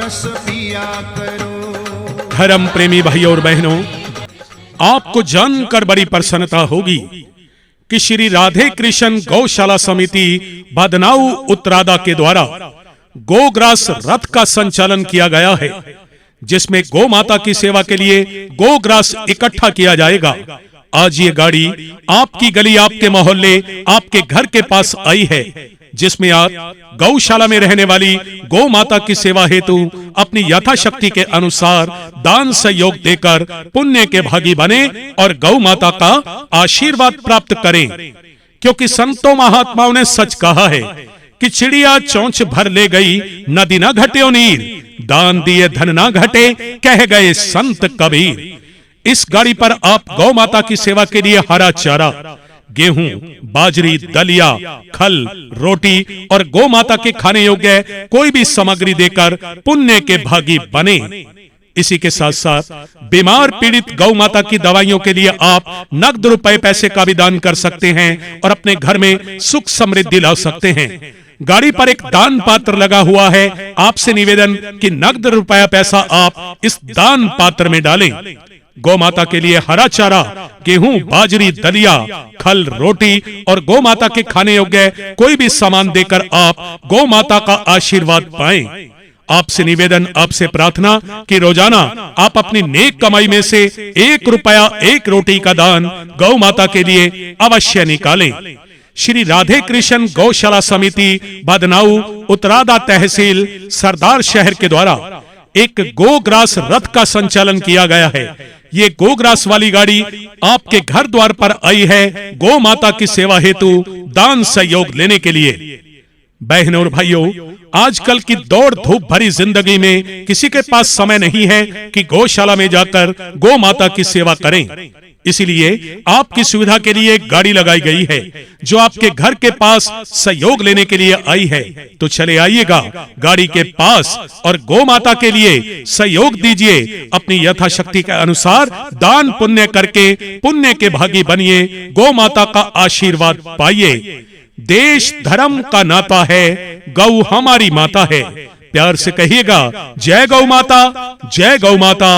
रस पिया करो। धर्म प्रेमी भाइयों और बहनों, आपको जानकर बड़ी प्रसन्नता होगी कि श्री राधे कृष्ण गौशाला समिति बदनाऊ उत्तरादा के द्वारा गोग्रास रथ का संचालन किया गया है, जिसमें गौ माता की सेवा के लिए गोग्रास इकट्ठा किया जाएगा। आज ये गाड़ी आपकी गली, आपके मोहल्ले, आपके घर के पास आई है, जिसमें आप गौशाला में रहने वाली गौ माता की सेवा हेतु अपनी यथाशक्ति के अनुसार दान सहयोग देकर पुण्य के भागी बने और गौ माता का आशीर्वाद प्राप्त करें। क्योंकि संतों महात्माओं ने सच कहा है कि चिड़िया चोंच भर ले गई, नदी न घट्यो नीर, दान दिए धन ना घटे, कह गए संत कबीर। इस गाड़ी पर आप गौ माता की सेवा के लिए हरा चारा, गेहूं, बाजरी, दलिया, खल, रोटी और गौ माता के खाने योग्य कोई भी सामग्री देकर पुण्य के भागी बने। इसी के साथ साथ बीमार पीड़ित गौ माता की दवाइयों के लिए आप नगद रुपए पैसे का भी दान कर सकते हैं और अपने घर में सुख समृद्धि ला सकते हैं। गाड़ी पर एक दान पात्र लगा हुआ है। आपसे निवेदन कि नगद रुपया पैसा आप इस दान पात्र में डालें। गौ माता के लिए हरा चारा, गेहूं, बाजरी, दलिया, खल, रोटी और गौ माता के खाने योग्य कोई भी सामान देकर आप गौ माता का आशीर्वाद पाएं। आपसे निवेदन, आपसे प्रार्थना कि रोजाना आप अपनी नेक कमाई में से 1 रुपया 1 रोटी का दान गौ माता के लिए अवश्य निकालें। श्री राधे कृष्ण गौशाला समिति बदनाऊ उत्तरादा तहसील सरदार शहर के द्वारा एक गोग्रास रथ का संचालन किया गया है। ये गोग्रास वाली गाड़ी आपके घर द्वार पर आई है गौ माता की सेवा हेतु दान सहयोग लेने के लिए। बहनों और भाइयों, आजकल की दौड़ धूप भरी जिंदगी में किसी के पास समय नहीं है कि गौशाला में जाकर गौ माता की सेवा करें। इसीलिए आपकी सुविधा के लिए एक गाड़ी लगाई गई है जो आपके घर के पास सहयोग लेने के लिए आई है। तो चले आइएगा गाड़ी के पास और गौ माता के लिए सहयोग दीजिए। अपनी यथाशक्ति के अनुसार दान पुण्य करके पुण्य के भागी बनिए, गौ माता का आशीर्वाद पाइए। देश धर्म का नाता है, गौ हमारी माता है। प्यार से कहिएगा, जय गौ माता, जय गौ माता,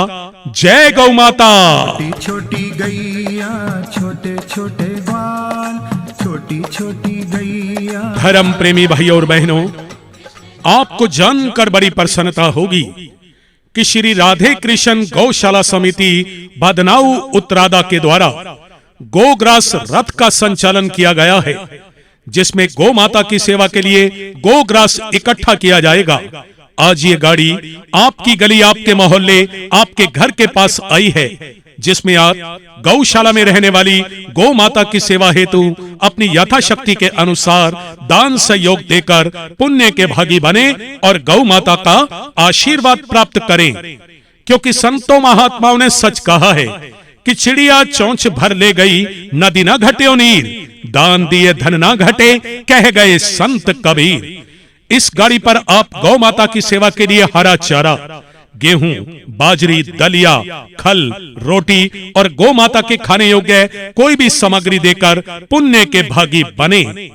जय गौ माता। छोटी छोटी गैया, छोटे छोटे बाल, छोटी छोटी गैया। धर्म प्रेमी भाइयों और बहनों, आपको जानकर बड़ी प्रसन्नता होगी कि श्री राधे कृष्ण गौशाला समिति बदनाऊ उत्तरादा के द्वारा गोग्रास रथ का संचालन किया गया है, जिसमें गौ माता की सेवा के लिए गोग्रास इकट्ठा किया जाएगा। आज ये गाड़ी आपकी गली, आपके मोहल्ले, आपके घर के पास आई है, जिसमें आप गौशाला में रहने वाली गौ माता की सेवा हेतु अपनी यथाशक्ति के अनुसार दान सहयोग देकर पुण्य के भागी बने और गौ माता का आशीर्वाद प्राप्त करें। क्योंकि संतों महात्माओं ने सच कहा है कि चिड़िया चोंच भर ले गई, नदी न घट्यो नीर, दान दिए धन ना घटे, कह गए संत कबीर। इस गाड़ी पर आप गौ माता की सेवा के लिए हरा चारा, गेहूं, बाजरी, दलिया, खल, रोटी और गौ माता के खाने योग्य कोई भी सामग्री देकर पुण्य के भागी बने।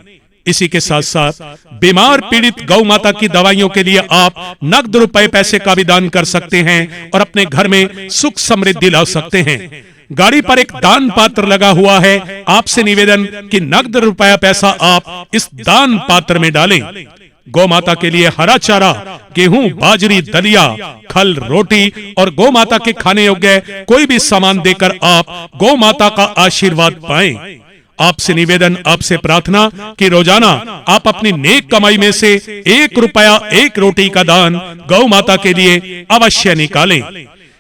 इसी के साथ साथ बीमार पीड़ित गौ माता की दवाइयों के लिए आप नगद रुपए पैसे का भी दान कर सकते हैं और अपने घर में सुख समृद्धि ला सकते हैं। गाड़ी पर एक दान पात्र लगा हुआ है। आपसे निवेदन कि नगद रुपया पैसा आप इस दान पात्र में डालें। गौ माता के लिए हरा चारा, गेहूं, बाजरी, दलिया, खल, रोटी और गौ माता के खाने योग्य कोई भी सामान देकर आप गौ माता का आशीर्वाद पाएं। आपसे निवेदन, आपसे प्रार्थना कि रोजाना आप अपनी नेक कमाई में से 1 रुपया 1 रोटी का दान गौ माता के लिए अवश्य निकालें।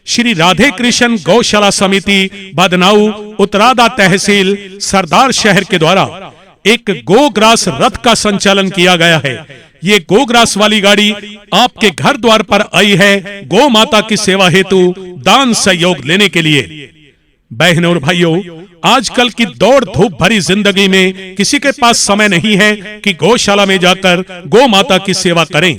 श्री राधे कृष्ण गौशाला समिति बदनाऊ उत्तरादा तहसील सरदार शहर के द्वारा एक गोग्रास रथ का संचालन किया गया है। ये गोग्रास वाली गाड़ी आपके घर द्वार पर आई है गौ माता की सेवा हेतु दान सहयोग लेने के लिए। बहनों और भाइयों, आजकल की दौड़ धूप भरी जिंदगी में किसी के पास समय नहीं है कि गौशाला में जाकर गौ माता की सेवा करें।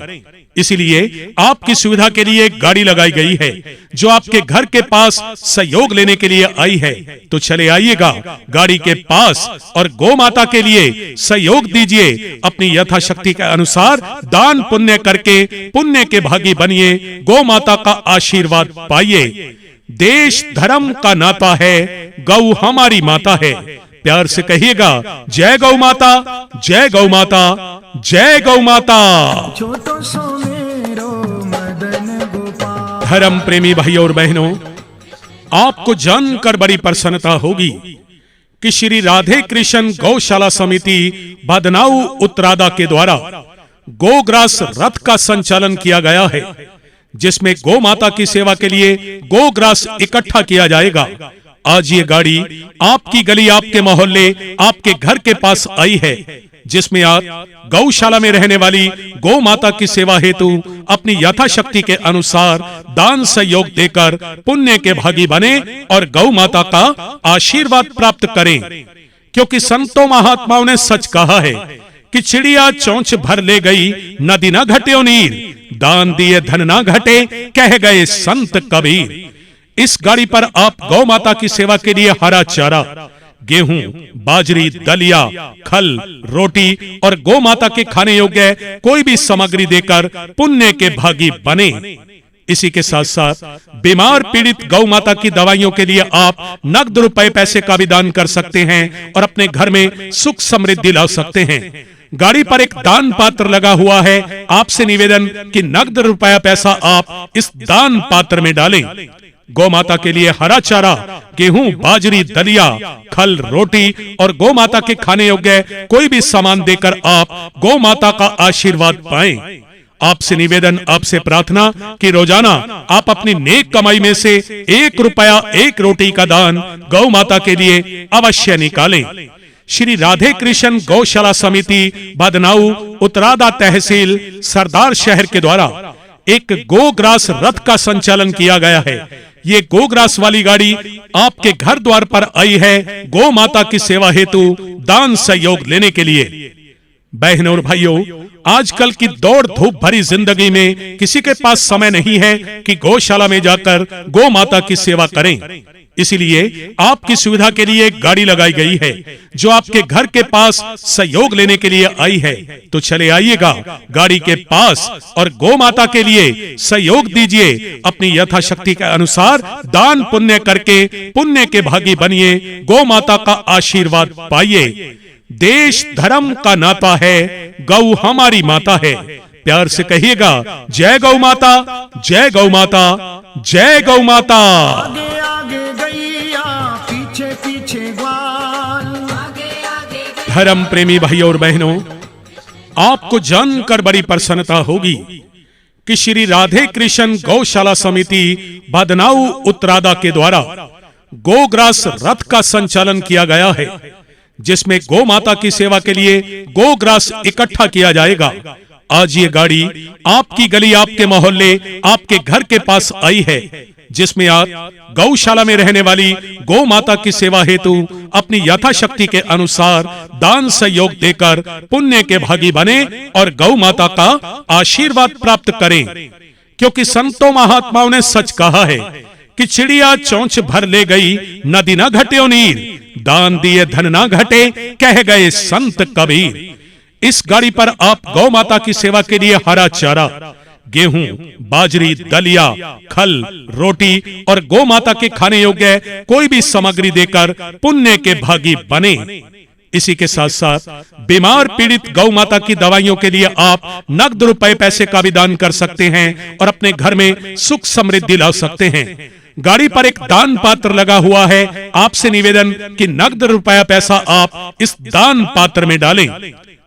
इसीलिए आपकी सुविधा के लिए एक गाड़ी लगाई गई है जो आपके घर के पास सहयोग लेने के लिए आई है। तो चले आइएगा गाड़ी के पास और गौ माता के लिए सहयोग दीजिए। अपनी यथाशक्ति के अनुसार दान पुण्य करके पुण्य के भागी बनिए, गौ माता का आशीर्वाद पाइए। देश धर्म का नाता है, गौ हमारी माता है। प्यार से कहिएगा, जय गौ माता, जय गौ माता, जय गौ माता। छोटो सो मेरो मदन गोपाल। धर्म प्रेमी भाइयों और बहनों, आपको जानकर बड़ी प्रसन्नता होगी कि श्री राधे कृष्ण गौशाला समिति बदनाऊ उत्तरादा के द्वारा गोग्रास रथ का संचालन किया गया है, जिसमें गौ माता की सेवा के लिए गोग्रास इकट्ठा किया जाएगा। आज ये गाड़ी आपकी गली, आपके मोहल्ले, आपके घर के पास आई है, जिसमें आप गौशाला में रहने वाली गौ माता की सेवा हेतु अपनी यथाशक्ति के अनुसार दान सहयोग देकर पुण्य के भागी बने और गौ माता का आशीर्वाद प्राप्त करें। क्योंकि संतों महात्माओं ने सच कहा है कि चिड़िया चोंच भर ले गई, नदी न घट्यो नीर, दान दिए धन न घटे, कह गए संत कबीर। इस गाड़ी पर आप गौ माता की सेवा के लिए हरा चारा, गेहूं, बाजरी, दलिया, खल, रोटी और गौ माता के खाने योग्य कोई भी सामग्री देकर पुण्य के भागी बने। इसी के साथ साथ बीमार पीड़ित गौ माता की दवाइयों के लिए आप नगद रुपए पैसे का भी दान कर सकते हैं और अपने घर में सुख समृद्धि ला सकते हैं। गाड़ी पर एक दान पात्र लगा हुआ है। आपसे निवेदन कि नगद रुपया पैसा आप इस दान पात्र में डालें। गौ माता के लिए हरा चारा, गेहूं, बाजरी, दलिया, खल, रोटी और गौ माता के खाने योग्य कोई भी सामान देकर आप गौ माता का आशीर्वाद पाएं। आपसे निवेदन, आपसे प्रार्थना कि रोजाना आप अपनी नेक कमाई में से 1 रुपया 1 रोटी का दान गौ माता के लिए अवश्य निकालें। श्री राधे कृष्ण गौशाला समिति बदनाऊ उत्तरादा तहसील सरदार शहर के द्वारा एक गोग्रास रथ का संचालन किया गया है। ये गोग्रास वाली गाड़ी आपके घर द्वार पर आई है गौ माता की सेवा हेतु दान सहयोग लेने के लिए। बहनों और भाइयों, आजकल की दौड़ धूप भरी जिंदगी में किसी के पास समय नहीं है कि गौशाला में जाकर गौ माता की सेवा करें। इसीलिए आपकी सुविधा के लिए एक गाड़ी लगाई गई है जो आपके घर के पास सहयोग लेने के लिए आई है। तो चले आइएगा गाड़ी के पास और गौ माता के लिए सहयोग दीजिए। अपनी यथाशक्ति के अनुसार दान पुण्य करके पुण्य के भागी बनिए, गौ माता का आशीर्वाद पाइए। देश धर्म का नाता है, गौ हमारी माता है। प्यार से कहिएगा, जय गौ माता, जय गौ माता, जय गौ माता। आगे आगे गैया, पीछे पीछे ग्वाल। धर्म प्रेमी भाइयों और बहनों, आपको जानकर बड़ी प्रसन्नता होगी कि श्री राधे कृष्ण गौशाला समिति बदनाऊ उत्तरादा के द्वारा गोग्रास रथ का संचालन किया गया है, जिसमें गौ माता की सेवा के लिए गोग्रास इकट्ठा किया जाएगा। आज ये गाड़ी आपकी गली, आपके मोहल्ले, आपके घर के पास आई है, जिसमें आप गौशाला में रहने वाली गौ माता की सेवा हेतु अपनी यथाशक्ति के अनुसार दान सहयोग देकर पुण्य के भागी बने और गौ माता का आशीर्वाद प्राप्त करें। क्योंकि संतों महात्माओं ने सच कहा है कि चिड़िया चोंच भर ले गई, नदी न घट्यो नीर, दान दिए धन न घटे, कह गए संत कबीर। इस गाड़ी पर आप गौ माता की सेवा के लिए हरा चारा, गेहूं, बाजरी, दलिया, खल, रोटी और गौ माता के खाने योग्य कोई भी सामग्री देकर पुण्य के भागी बने। इसी के साथ साथ बीमार पीड़ित गौ माता की दवाइयों के लिए आप नगद रुपए पैसे का भी दान कर सकते हैं और अपने घर में सुख समृद्धि ला सकते हैं। गाड़ी पर एक दान पात्र लगा हुआ है। आपसे निवेदन कि नगद रुपया पैसा आप इस दान पात्र में डालें।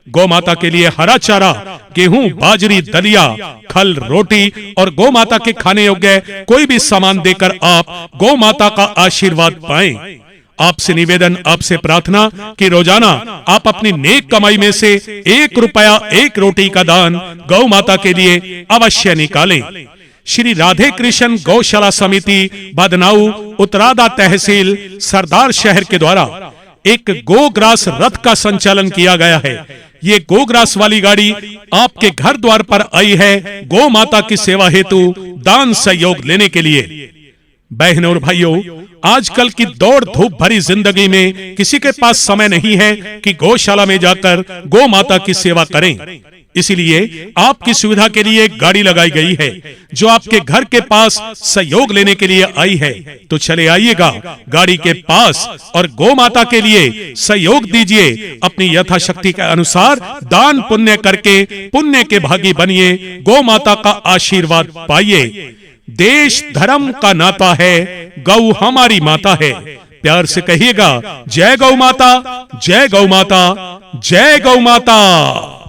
गौ माता के लिए हरा चारा, गेहूं, बाजरी, दलिया, खल, रोटी और गौ माता के खाने योग्य कोई भी सामान देकर आप गौ माता का आशीर्वाद पाएं। आपसे निवेदन, आपसे प्रार्थना कि रोजाना आप अपनी नेक कमाई में से 1 रुपया 1 रोटी का दान गौ माता के लिए अवश्य निकालें। श्री राधे कृष्ण गौशाला समिति बदनाऊ उत्तरादा तहसील सरदार शहर के द्वारा एक गोग्रास रथ का संचालन किया गया है। ये गोग्रास वाली गाड़ी आपके घर द्वार पर आई है गौ माता की सेवा हेतु दान सहयोग लेने के लिए। बहनों और भाइयों, आजकल की दौड़ धूप भरी जिंदगी में किसी के पास समय नहीं है कि गौशाला में जाकर गौ माता की सेवा करें। इसीलिए आपकी सुविधा के लिए एक गाड़ी लगाई गई है जो आपके घर के पास सहयोग लेने के लिए आई है। तो चले आइएगा गाड़ी के पास और गौ माता के लिए सहयोग दीजिए। अपनी यथाशक्ति के अनुसार दान पुण्य करके पुण्य के भागी बनिए, गौ माता का आशीर्वाद पाइए। देश धर्म का नाता है, गौ हमारी माता है। प्यार से कहिएगा, जय गौ माता, जय गौ माता, जय गौ माता।